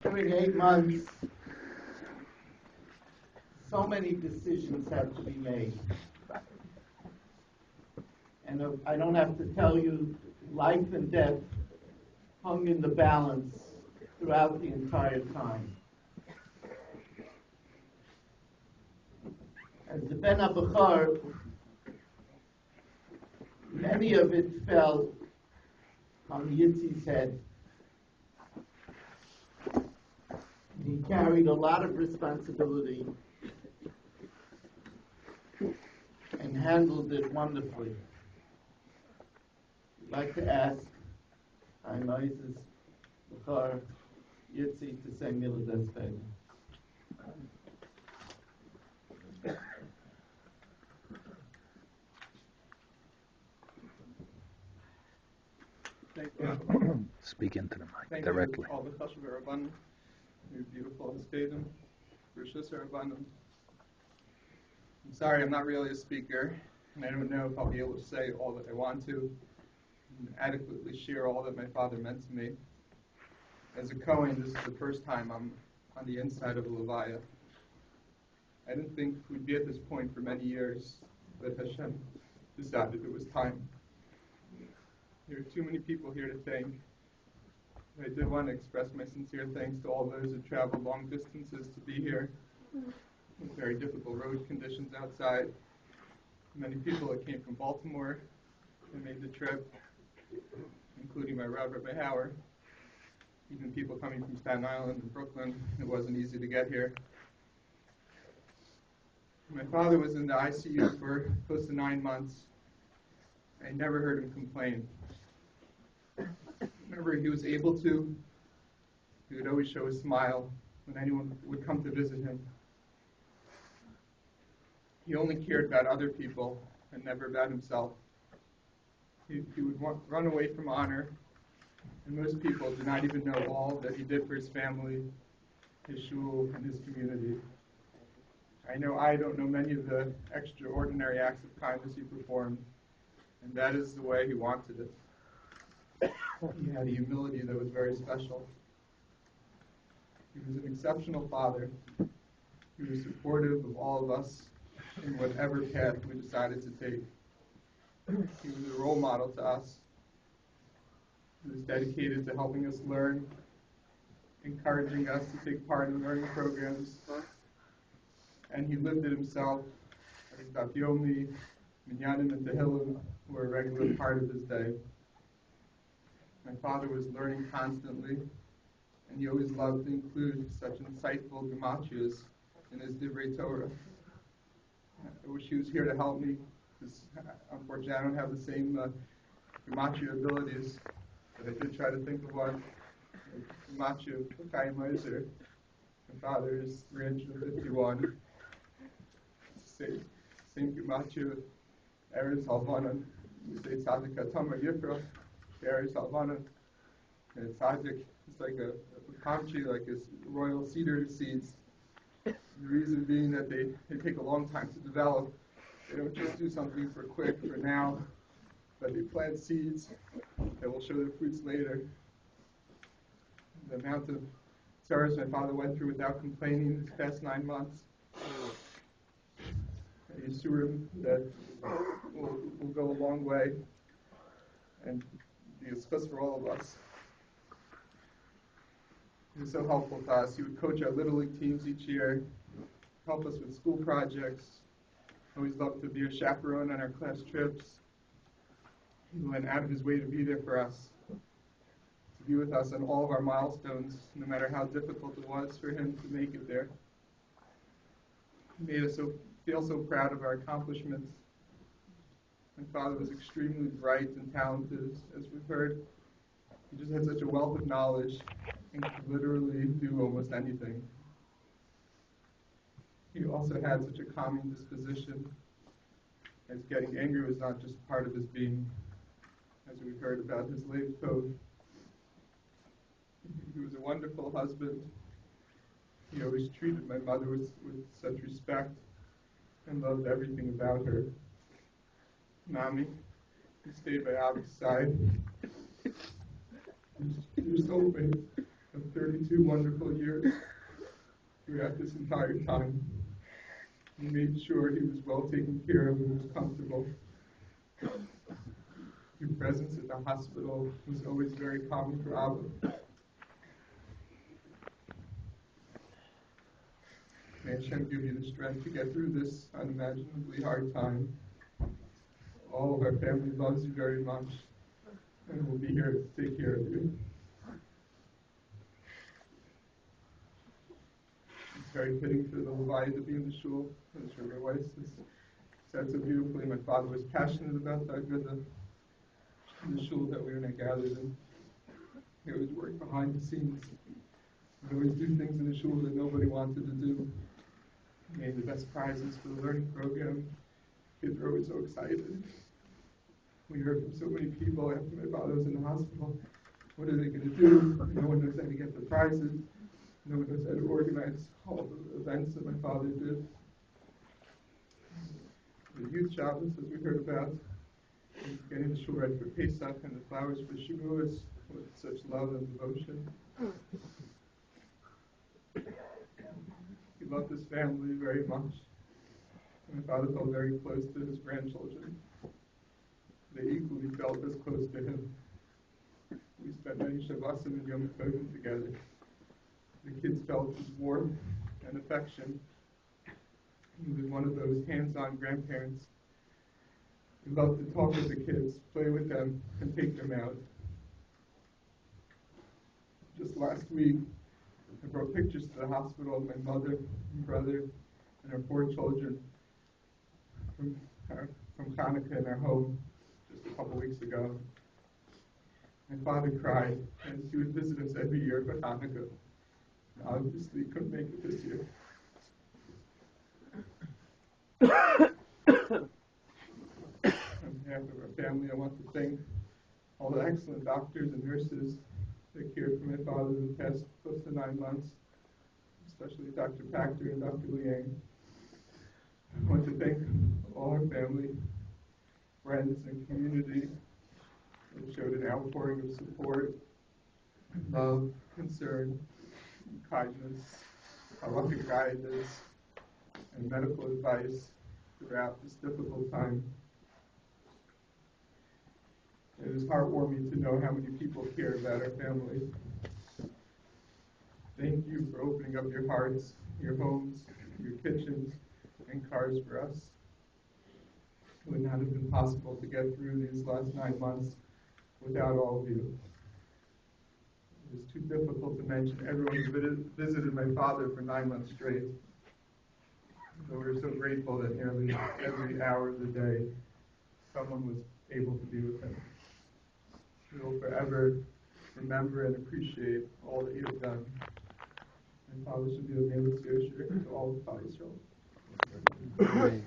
During 8 months, so many decisions have to be made. And I don't have to tell you, life and death hung in the balance throughout the entire time. As the Ben HaBechor, many of it fell on Yitzie's head. He carried a lot of responsibility and handled it wonderfully. I'd like to ask Chaim Ozer's Bechor Yitzie to say Milah Despein. Speak into the mic Thank directly. You, all the Chashuv Rabbanim, your beautiful Hespedim, Rishus Rabbanim. I'm sorry, I'm not really a speaker, and I don't know if I'll be able to say all that I want to and adequately share all that my father meant to me. As a Kohen, this is the first time I'm on the inside of a Levaya. I didn't think we'd be at this point for many years, but Hashem decided it was time. There are too many people here to thank. I did want to express my sincere thanks to all those who traveled long distances to be here. Very difficult road conditions outside. Many people that came from Baltimore and made the trip, including my Rabbi Howard. Even people coming from Staten Island and Brooklyn. It wasn't easy to get here. My father was in the ICU for close to 9 months. I never heard him complain. Whenever he was able to, he would always show a smile when anyone would come to visit him. He only cared about other people and never about himself. He would run away from honor, and most people do not even know all that he did for his family, his shul, and his community. I know I don't know many of the extraordinary acts of kindness he performed, and that is the way he wanted it. He had a humility that was very special. He was an exceptional father. He was supportive of all of us in whatever path we decided to take. He was a role model to us. He was dedicated to helping us learn, encouraging us to take part in learning programs, and he lived it himself. His Daf Yomi, Minyanim, and Tehillim were a regular part of his day. My father was learning constantly, and he always loved to include such insightful gematrias in his Divrei Torah. I wish he was here to help me, because unfortunately I don't have the same gematria abilities, but I did try to think of one. Gematria of Chaim Ozer. My father is 351. Same gematria of Eretz Halvanan. You say Tzadik Tamar Yifra. Eretz Halvanan. And Tzadik is like a palm tree, like his royal cedar seeds. The reason being that they take a long time to develop. They don't just do something for quick, for now, but they plant seeds that will show their fruits later. The amount of service my father went through without complaining these past 9 months. A yisurim that will go a long way and be a schus for all of us. He was so helpful to us. He would coach our Little League teams each year, help us with school projects. Always loved to be a chaperone on our class trips. He went out of his way to be there for us, to be with us on all of our milestones, no matter how difficult it was for him to make it there. He made us feel so proud of our accomplishments. My father was extremely bright and talented, as we've heard. He just had such a wealth of knowledge and could literally do almost anything. He also had such a calming disposition, as getting angry was not just part of his being, as we heard about his late code. He was a wonderful husband. He always treated my mother with such respect and loved everything about her. Nami, he stayed by Abby's side. He was so great. of 32 wonderful years. Throughout this entire time, he made sure he was well taken care of and was comfortable. Your presence at the hospital was always very calming for Abba. May Hashem give you the strength to get through this unimaginably hard time. All of our family loves you very much, and we'll be here to take care of you. It's very fitting for the Levi to be in the shul. I'm sure my wife said so beautifully. My father was passionate about that good the shul that we were gathered in. He always worked behind the scenes. He always do things in the shul that nobody wanted to do. He made the best prizes for the learning program. Kids were always so excited. We heard from so many people after my father was in the hospital. What are they going to do? No one knows how to get the prizes. No one knows how to organize all the events that my father did. The youth Shabbos, as we heard about, getting the shul ready for Pesach and the flowers for Shavuos with such love and devotion. He loved his family very much. And my father felt very close to his grandchildren. They equally felt as close to him. We spent many Shabbosim and Yom Tovim together. The kids felt his warmth and affection. He was one of those hands-on grandparents. He loved to talk with the kids, play with them, and take them out. Just last week, I brought pictures to the hospital of my mother and brother and our 4 children from Hanukkah in our home just a couple weeks ago. My father cried, and he would visit us every year for Hanukkah. Obviously, couldn't make it this year. On behalf of our family, I want to thank all the excellent doctors and nurses that cared for my father in the past close to 9 months, especially Dr. Pachter and Dr. Liang. I want to thank all our family, friends, and community that showed an outpouring of support, love, concern, kindness, halachic guidance, and medical advice throughout this difficult time. It is heartwarming to know how many people care about our family. Thank you for opening up your hearts, your homes, your kitchens, and cars for us. It would not have been possible to get through these last 9 months without all of you. It was too difficult to mention everyone who visited my father for 9 months straight. So we're so grateful that nearly every hour of the day, someone was able to be with him. We will forever remember and appreciate all that you have done. And Father should be the name of Yosher to all of Klal Yisrael.